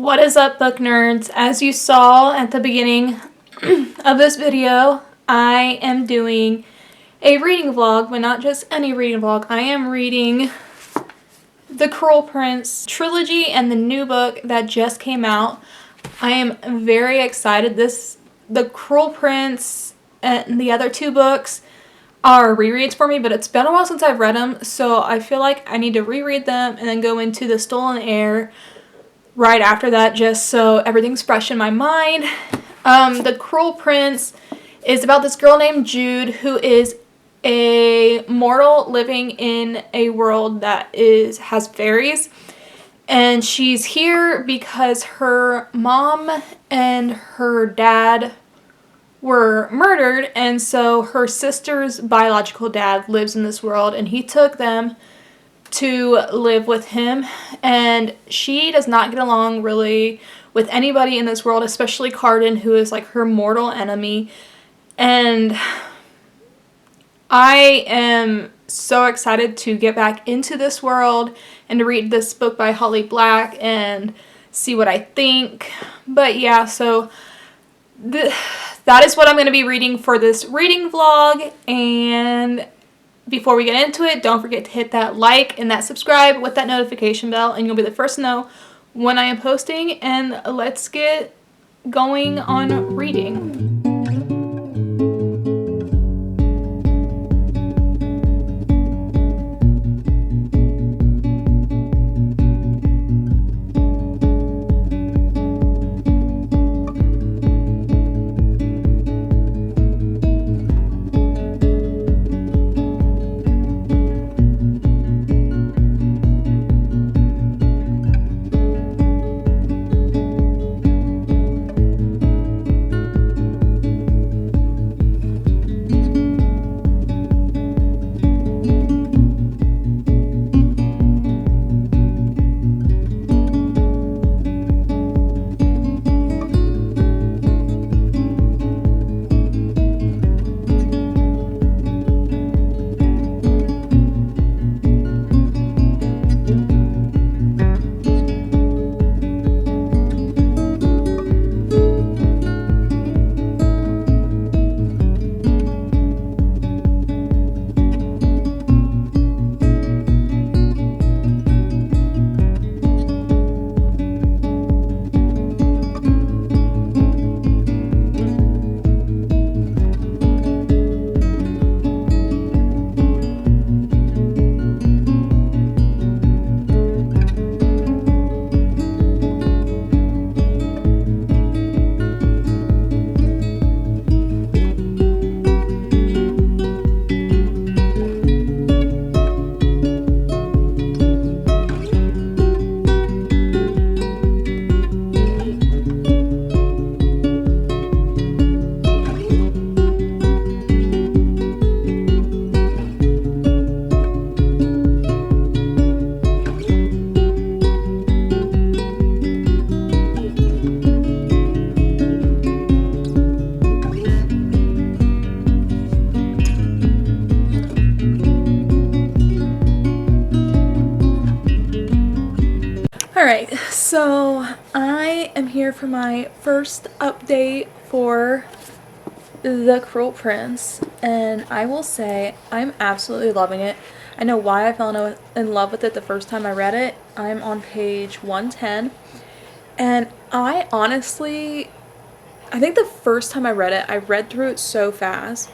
What is up, book nerds? As you saw at the beginning of this video, I am doing a reading vlog, but not just any reading vlog. I am reading The Cruel Prince trilogy and the new book that just came out. I am very excited. The Cruel Prince and the other two books are rereads for me, but it's been a while since I've read them, so I feel like I need to reread them and then go into The Stolen Heir right after that, just so everything's fresh in my mind. The Cruel Prince is about this girl named Jude who is a mortal living in a world that has fairies, and she's here because her mom and her dad were murdered, and so her sister's biological dad lives in this world, and he took them to live with him, and she does not get along really with anybody in this world, especially Carden, who is like her mortal enemy. And I am so excited to get back into this world and to read this book by Holly Black and see what I think. But yeah, so that is what I'm going to be reading for this reading vlog. And before we get into it, don't forget to hit that like and that subscribe with that notification bell, and you'll be the first to know when I am posting. And let's get going on reading. Alright, so I am here for my first update for The Cruel Prince, and I will say I'm absolutely loving it. I know why I fell in love with it the first time I read it. I'm on page 110, and I think the first time I read through it so fast,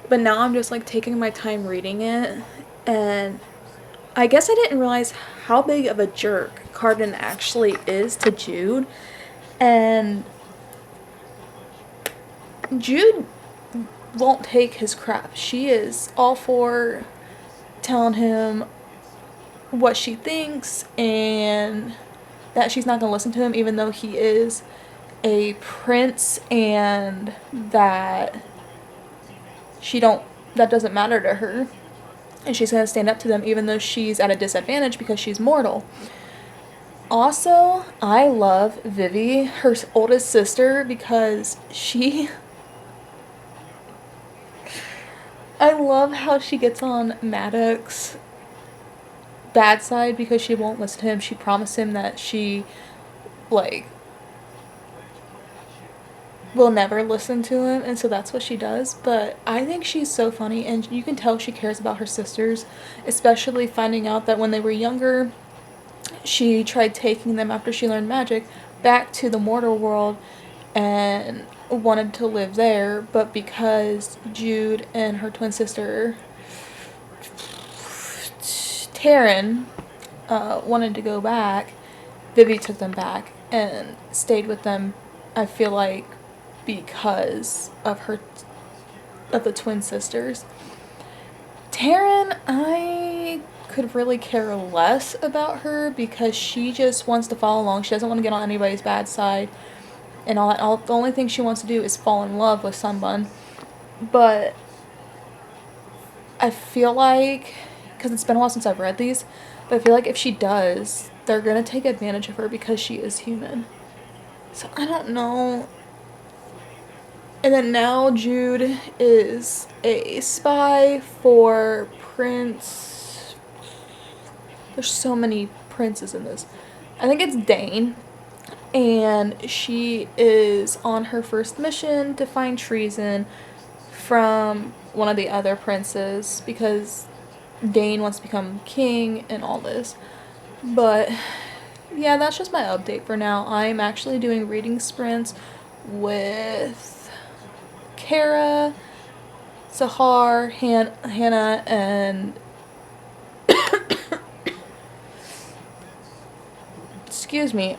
but now I'm just like taking my time reading it, and I guess I didn't realize how big of a jerk Carden actually is to Jude. And Jude won't take his crap. She is all for telling him what she thinks and that she's not going to listen to him, even though he is a prince, and that doesn't matter to her. And she's going to stand up to them even though she's at a disadvantage because she's mortal. Also, I love Vivi, her oldest sister, because I love how she gets on Maddox's bad side because she won't listen to him. She promised him that she like, will never listen to him, and so that's what she does. But I think she's so funny, and you can tell she cares about her sisters, especially finding out that when they were younger, she tried taking them after she learned magic back to the mortal world and wanted to live there, but because Jude and her twin sister Taryn wanted to go back, Vivi took them back and stayed with them, I feel like, because of the twin sisters. Taryn, I could really care less about her because she just wants to follow along. She doesn't want to get on anybody's bad side and all that. The only thing she wants to do is fall in love with someone. But I feel like, because it's been a while since I've read these, but I feel like if she does, they're going to take advantage of her because she is human. So I don't know. And then now Jude is a spy for Prince. There's so many princes in this. I think it's Dane. And she is on her first mission to find treason from one of the other princes because Dane wants to become king and all this. But yeah, that's just my update for now. I'm actually doing reading sprints with Kara, Sahar, Hannah, and excuse me,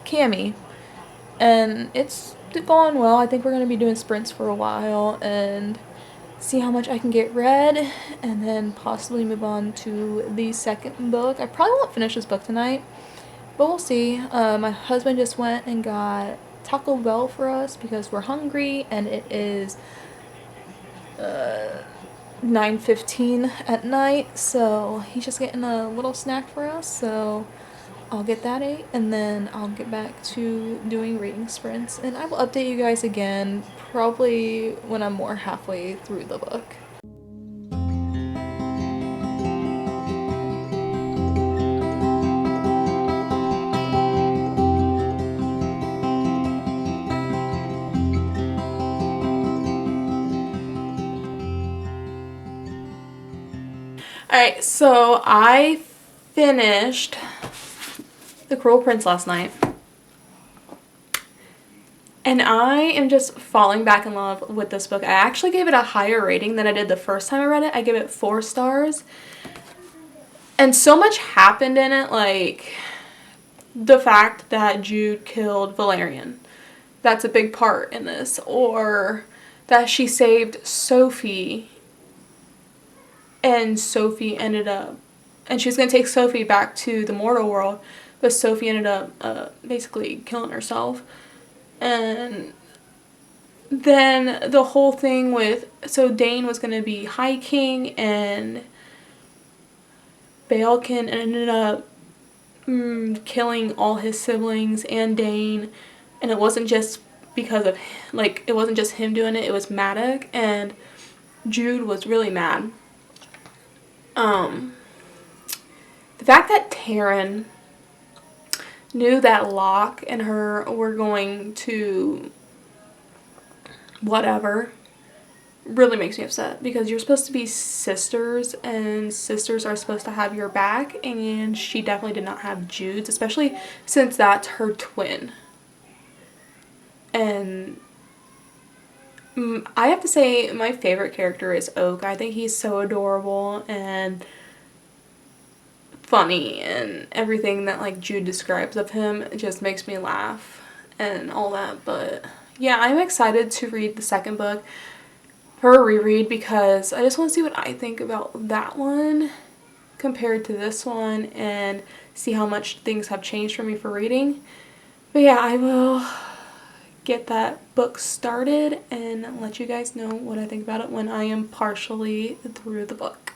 Cammy. And it's going well. I think we're going to be doing sprints for a while and see how much I can get read and then possibly move on to the second book. I probably won't finish this book tonight, but we'll see. My husband just went and got Taco Bell for us because we're hungry, and it is 9:15 at night, so he's just getting a little snack for us, so I'll get that ate, and then I'll get back to doing reading sprints, and I will update you guys again probably when I'm more halfway through the book. Alright, so I finished The Cruel Prince last night. And I am just falling back in love with this book. I actually gave it a higher rating than I did the first time I read it. I gave it 4 stars. And so much happened in it, like the fact that Jude killed Valerian. That's a big part in this. Or that she saved Sophie. And Sophie ended up, and she was going to take Sophie back to the mortal world, but Sophie ended up basically killing herself. And then the whole thing with, so Dane was going to be High King, and Baelkin ended up killing all his siblings and Dane, and it wasn't just because of, like, it wasn't just him doing it, it was Maddox, and Jude was really mad. The fact that Taryn knew that Locke and her were going to whatever really makes me upset, because you're supposed to be sisters and sisters are supposed to have your back, and she definitely did not have Jude's, especially since that's her twin. And I have to say my favorite character is Oak. I think he's so adorable and funny, and everything that like Jude describes of him just makes me laugh and all that. But yeah, I'm excited to read the second book for a reread because I just want to see what I think about that one compared to this one and see how much things have changed for me for reading. But yeah, I will get that book started and let you guys know what I think about it when I am partially through the book.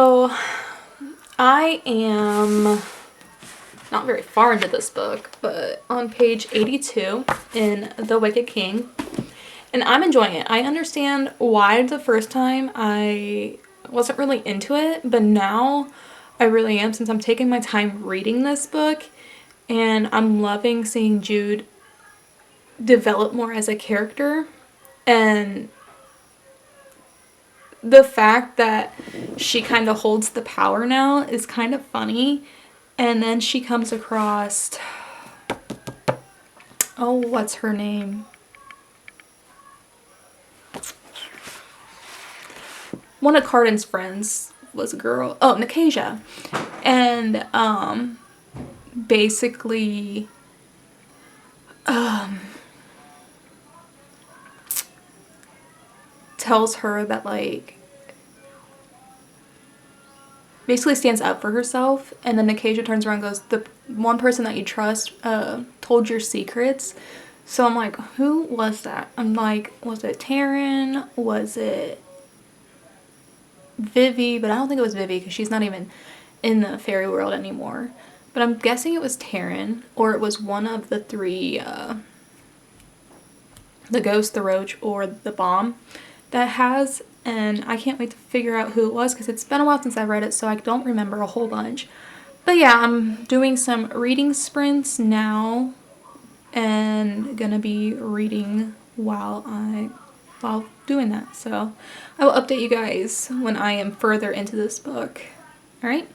So I am not very far into this book, but on page 82 in The Wicked King, and I'm enjoying it. I understand why the first time I wasn't really into it, but now I really am, since I'm taking my time reading this book, and I'm loving seeing Jude develop more as a character. And the fact that she kind of holds the power now is kind of funny. And then she comes across, oh, what's her name? One of Cardin's friends was a girl. Oh, Nikasia. And basically tells her that, like, basically stands up for herself. And then Nikasia turns around and goes, the one person that you trust told your secrets. So I'm like, who was that? I'm like, was it Taryn? Was it Vivi? But I don't think it was Vivi, because she's not even in the fairy world anymore. But I'm guessing it was Taryn, or it was one of the three, the ghost, the roach, or the bomb that has. And I can't wait to figure out who it was, because it's been a while since I read it, so I don't remember a whole bunch. But yeah, I'm doing some reading sprints now, and gonna be reading while doing that. So I will update you guys when I am further into this book. All right.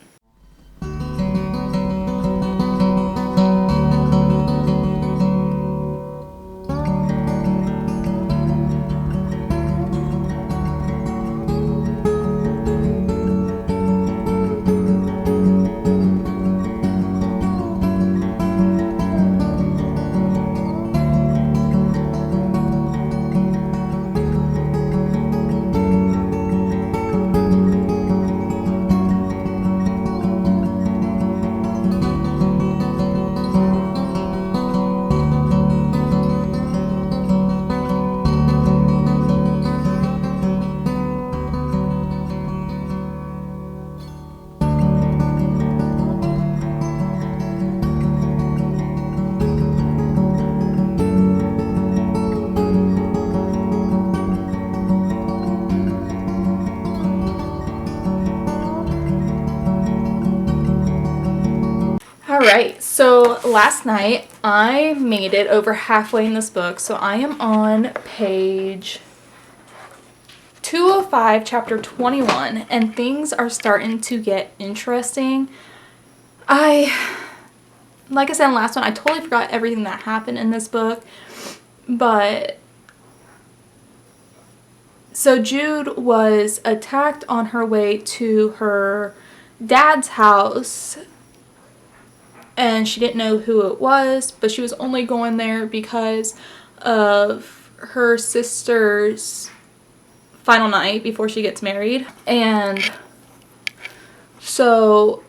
Alright, so last night I made it over halfway in this book, so I am on page 205, chapter 21, and things are starting to get interesting. Like I said in the last one, I totally forgot everything that happened in this book, but so Jude was attacked on her way to her dad's house, and she didn't know who it was, but she was only going there because of her sister's final night before she gets married. And so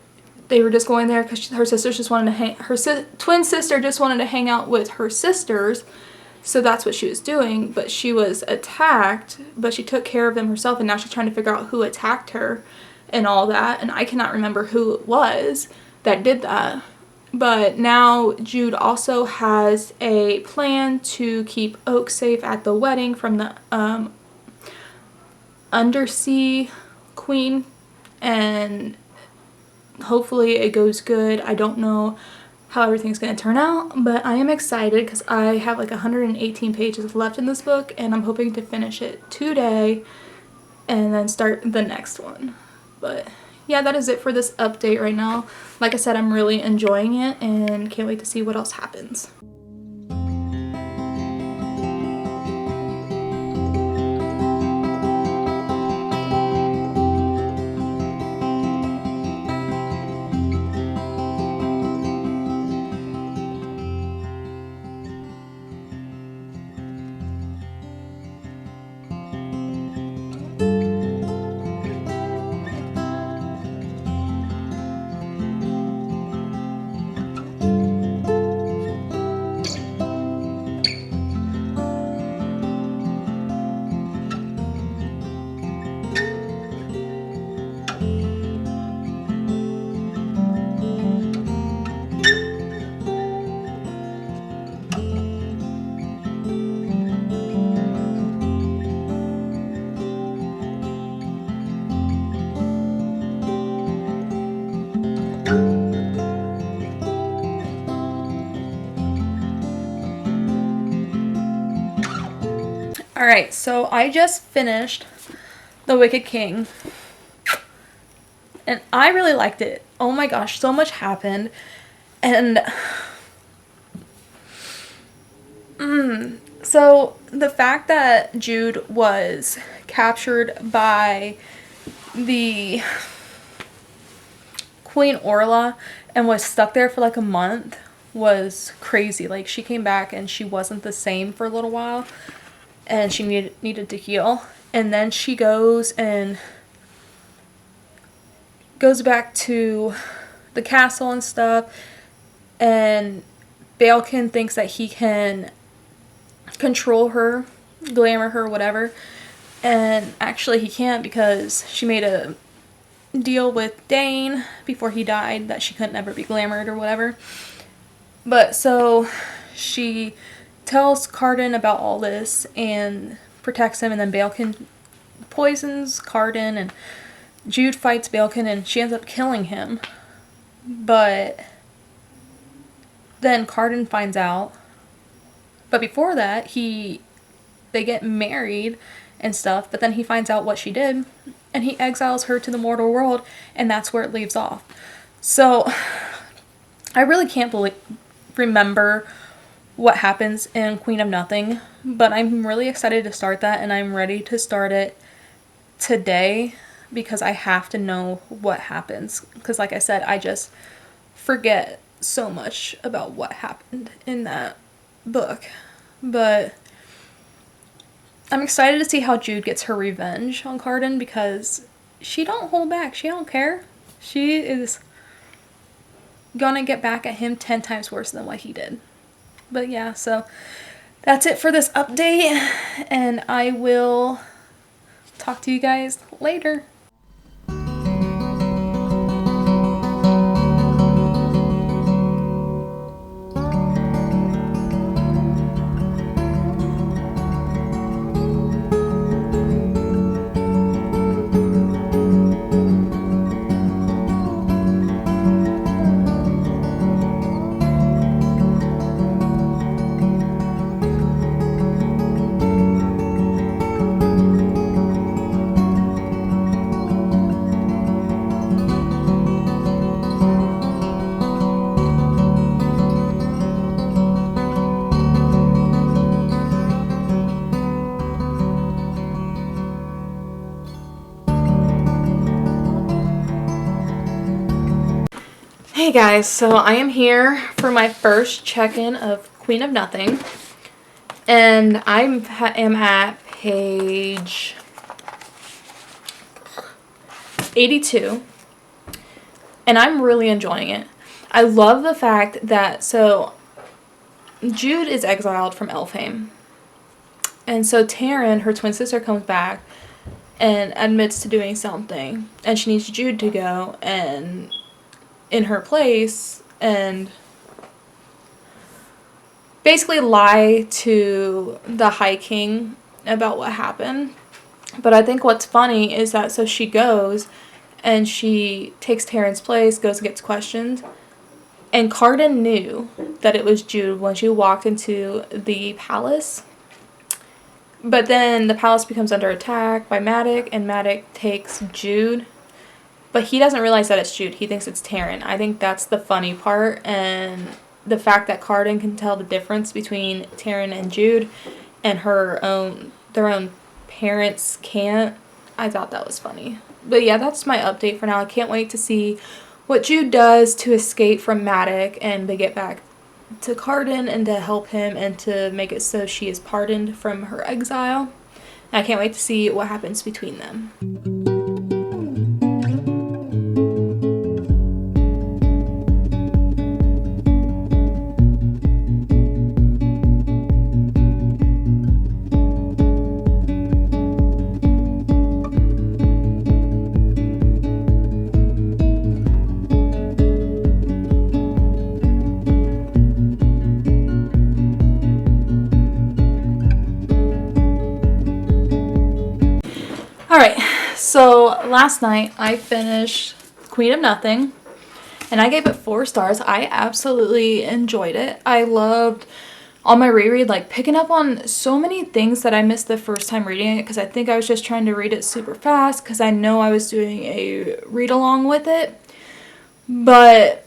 they were just going there because her sisters just wanted to twin sister just wanted to hang out with her sisters. So that's what she was doing, but she was attacked, but she took care of them herself, and now she's trying to figure out who attacked her and all that. And I cannot remember who it was that did that. But now Jude also has a plan to keep Oak safe at the wedding from the undersea queen, and hopefully it goes good. I don't know how everything's going to turn out, but I am excited because I have like 118 pages left in this book, and I'm hoping to finish it today and then start the next one. But yeah, that is it for this update right now. Like I said, I'm really enjoying it and can't wait to see what else happens. Alright, so I just finished The Wicked King. And I really liked it. Oh my gosh, so much happened. And so the fact that Jude was captured by the Queen Orla and was stuck there for like a month was crazy. Like, she came back and she wasn't the same for a little while, and she needed to heal. And then she goes back to the castle and stuff, and Balekin thinks that he can control her, glamour her, whatever. And actually he can't, because she made a deal with Dane before he died that she couldn't ever be glamored or whatever. But so she tells Cardan about all this and protects him, and then Balekin poisons Cardan, and Jude fights Balekin, and she ends up killing him. But then Cardan finds out. But before that, they get married and stuff, but then he finds out what she did, and he exiles her to the mortal world, and that's where it leaves off. So I really can't remember what happens in Queen of Nothing, but I'm really excited to start that, and I'm ready to start it today because I have to know what happens, because like I said, I just forget so much about what happened in that book. But I'm excited to see how Jude gets her revenge on Cardan, because she don't hold back. She don't care. She is gonna get back at him 10 times worse than what he did. But yeah, so that's it for this update, and I will talk to you guys later. Hey guys, so I am here for my first check-in of Queen of Nothing, and I am at page 82, and I'm really enjoying it. I love the fact that, so Jude is exiled from Elfhame, and so Taryn, her twin sister, comes back and admits to doing something, and she needs Jude to go and in her place and basically lie to the High King about what happened. But I think what's funny is that so she goes and she takes Taryn's place, goes and gets questioned, and Cardan knew that it was Jude when she walked into the palace. But then the palace becomes under attack by Madoc, and Madoc takes Jude. But he doesn't realize that it's Jude. He thinks it's Taryn. I think that's the funny part. And the fact that Cardan can tell the difference between Taryn and Jude, and their own parents can't. I thought that was funny. But yeah, that's my update for now. I can't wait to see what Jude does to escape from Madoc and to get back to Cardan and to help him and to make it so she is pardoned from her exile. And I can't wait to see what happens between them. Alright, so last night I finished Queen of Nothing, and I gave it 4 stars. I absolutely enjoyed it. I loved on my reread, like picking up on so many things that I missed the first time reading it, because I think I was just trying to read it super fast because I know I was doing a read along with it. But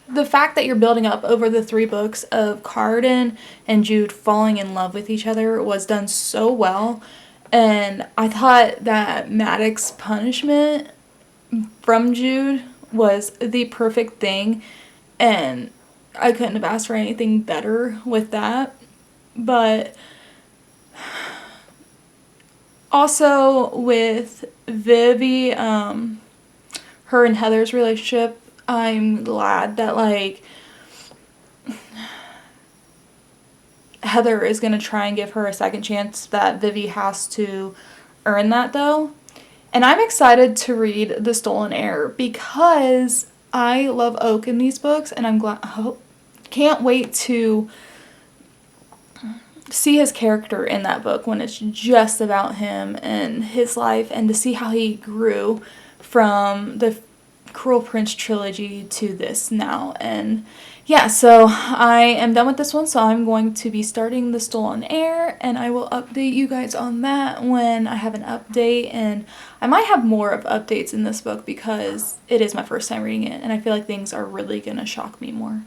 the fact that you're building up over the 3 books of Cardan and Jude falling in love with each other was done so well. And I thought that Maddox's punishment from Jude was the perfect thing. And I couldn't have asked for anything better with that. But also with Vivi, her and Heather's relationship, I'm glad that, like, Heather is going to try and give her a second chance, that Vivi has to earn that, though. And I'm excited to read The Stolen Heir because I love Oak in these books, and can't wait to see his character in that book when it's just about him and his life, and to see how he grew from the Cruel Prince trilogy to this now. And yeah, so I am done with this one, so I'm going to be starting The Stolen Heir, and I will update you guys on that when I have an update. And I might have more of updates in this book because it is my first time reading it, and I feel like things are really gonna shock me more.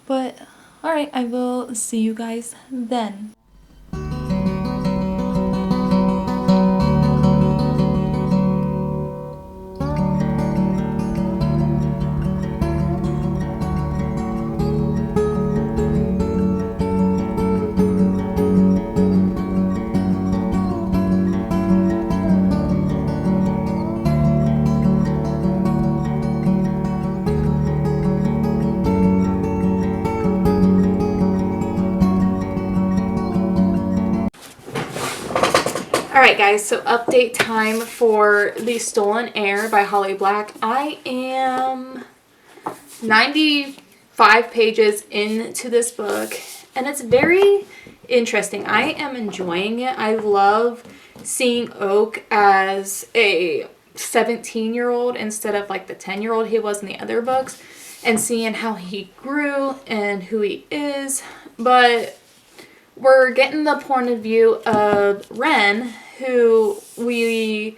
But alright, I will see you guys then. Alright guys, so update time for The Stolen Heir by Holly Black. I am 95 pages into this book, and it's very interesting. I am enjoying it. I love seeing Oak as a 17-year-old instead of like the 10-year-old he was in the other books, and seeing how he grew and who he is. But we're getting the point of view of Ren, who we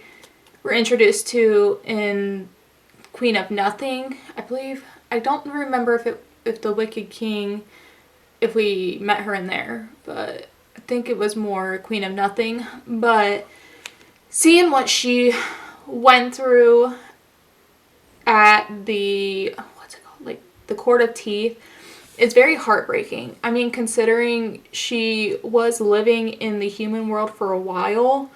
were introduced to in Queen of Nothing, I believe. I don't remember if the Wicked King, if we met her in there, but I think it was more Queen of Nothing. But seeing what she went through at the, what's it called, like the Court of Teeth, it's very heartbreaking. I mean, considering she was living in the human world for a while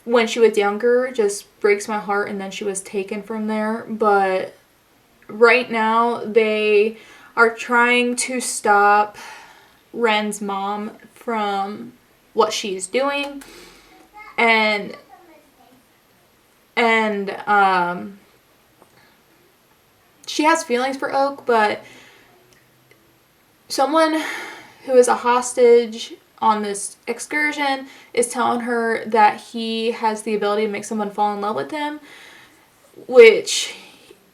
when she was younger, just breaks my heart, and then she was taken from there. But right now they are trying to stop Ren's mom from what she's doing, and she has feelings for Oak, but someone who is a hostage on this excursion is telling her that he has the ability to make someone fall in love with him, which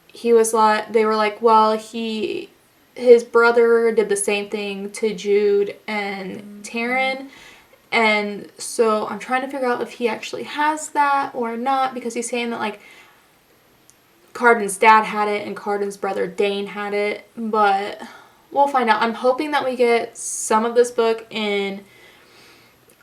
he was like, they were like, well, his brother did the same thing to Jude and Taryn, and so I'm trying to figure out if he actually has that or not, because he's saying that, like, Cardan's dad had it and Cardan's brother Dane had it, but we'll find out. I'm hoping that we get some of this book in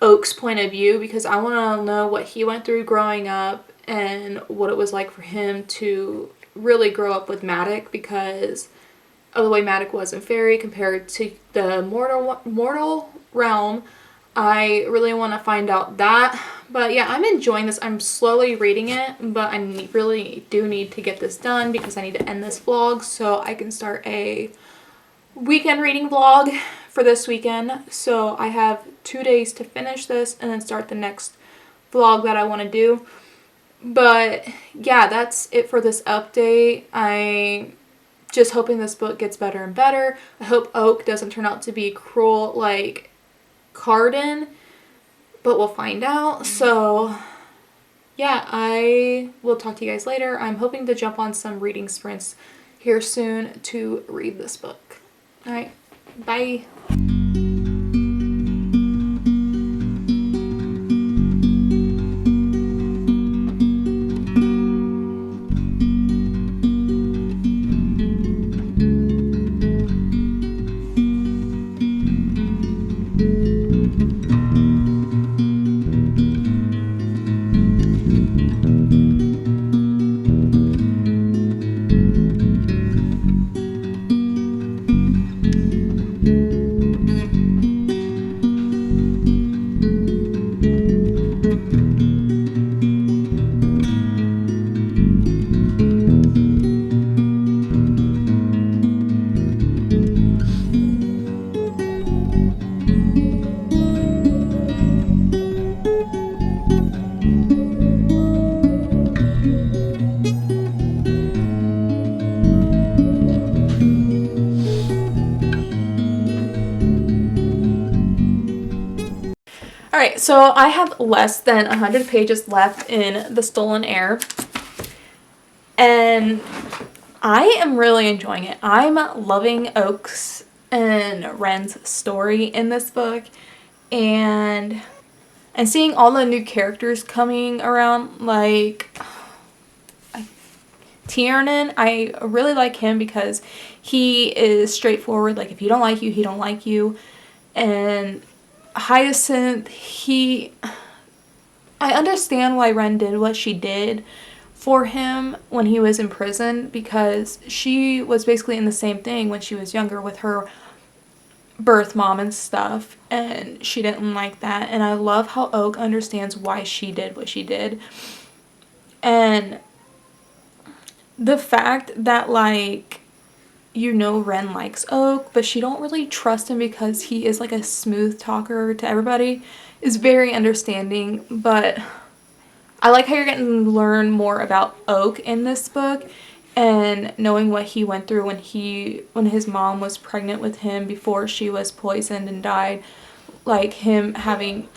Oak's point of view, because I want to know what he went through growing up and what it was like for him to really grow up with Maddox, because of the way Maddox was in Fairy compared to the mortal realm. I really want to find out that. But yeah, I'm enjoying this. I'm slowly reading it, but I really do need to get this done because I need to end this vlog so I can start a weekend reading vlog for this weekend. So I have 2 days to finish this and then start the next vlog that I want to do. But yeah, that's it for this update. I just hoping this book gets better and better. I hope Oak doesn't turn out to be cruel like Cardan, but we'll find out. So yeah, I will talk to you guys later. I'm hoping to jump on some reading sprints here soon to read this book. All right, Bye. Alright, so I have less than 100 pages left in the Stolen Heir, and I am really enjoying it. I'm loving Oak's and Ren's story in this book, and seeing all the new characters coming around, like Tiernan. I really like him because he is straightforward. Like, if he don't like you, he don't like you. And Hyacinth, I understand why Ren did what she did for him when he was in prison, because she was basically in the same thing when she was younger with her birth mom and stuff, and she didn't like that. And I love how Oak understands why she did what she did. And the fact that, like, you know, Ren likes Oak, but she don't really trust him because he is like a smooth talker to everybody, is very understanding. But I like how you're getting to learn more about Oak in this book, and knowing what he went through when his mom was pregnant with him before she was poisoned and died, like him having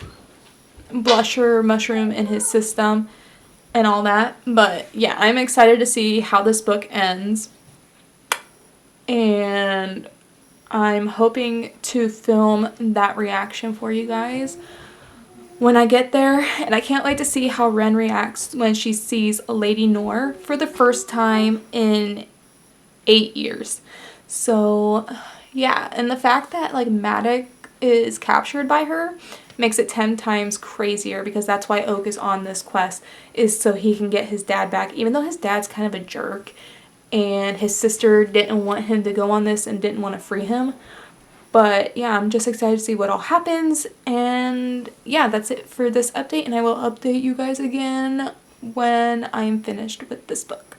blusher mushroom in his system and all that. But yeah, I'm excited to see how this book ends, and I'm hoping to film that reaction for you guys when I get there. And I can't wait to see how Ren reacts when she sees Lady Noor for the first time in 8 years. So yeah, and the fact that, like, Maddox is captured by her makes it 10 times crazier, because that's why Oak is on this quest, is so he can get his dad back, even though his dad's kind of a jerk and his sister didn't want him to go on this and didn't want to free him. But yeah, I'm just excited to see what all happens. And yeah, that's it for this update, and I will update you guys again when I'm finished with this book.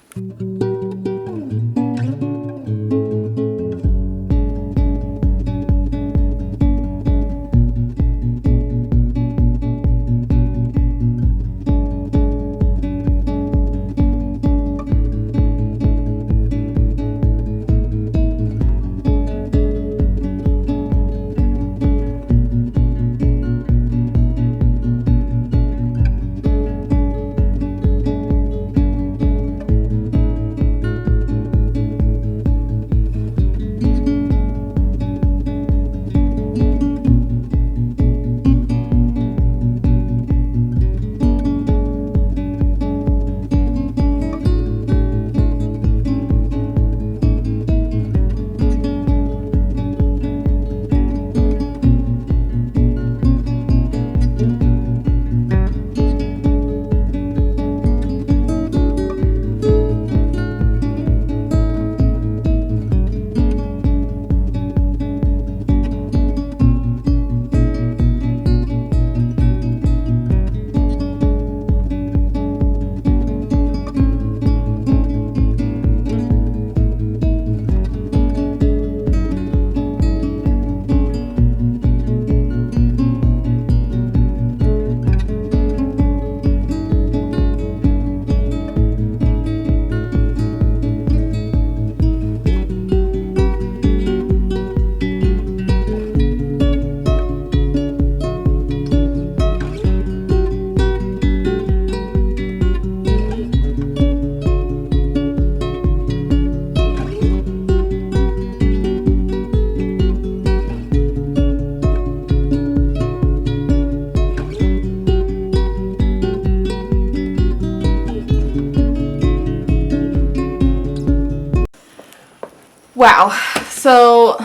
Wow. So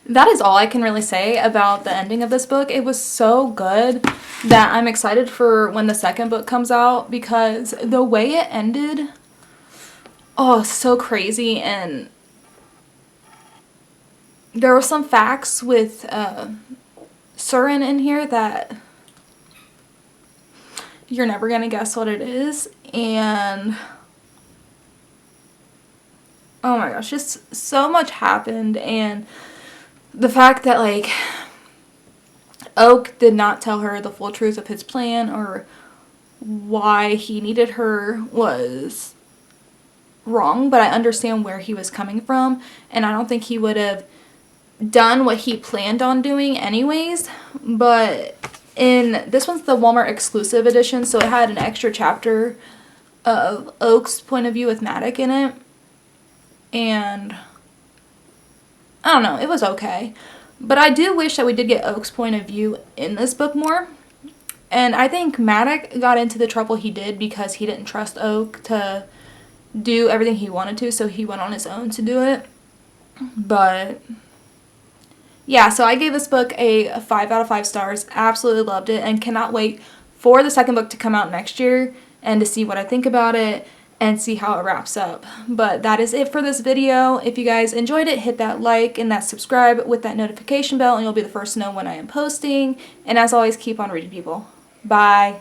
that is all I can really say about the ending of this book. It was so good that I'm excited for when the second book comes out, because the way it ended, oh, so crazy. And there were some facts with Surin in here that you're never going to guess what it is. And oh my gosh, just so much happened. And the fact that, like, Oak did not tell her the full truth of his plan or why he needed her was wrong, but I understand where he was coming from, and I don't think he would have done what he planned on doing anyways. But in this one's the Walmart exclusive edition, so it had an extra chapter of Oak's point of view with Maddox in it, and I don't know, it was okay. But I do wish that we did get Oak's point of view in this book more. And I think Maddox got into the trouble he did because he didn't trust Oak to do everything he wanted to, so he went on his own to do it. But yeah, so I gave this book a 5 out of 5 stars. Absolutely loved it, and cannot wait for the second book to come out next year and to see what I think about it and see how it wraps up. But that is it for this video. If you guys enjoyed it, hit that like and that subscribe with that notification bell, and you'll be the first to know when I am posting. And as always, keep on reading, people. Bye.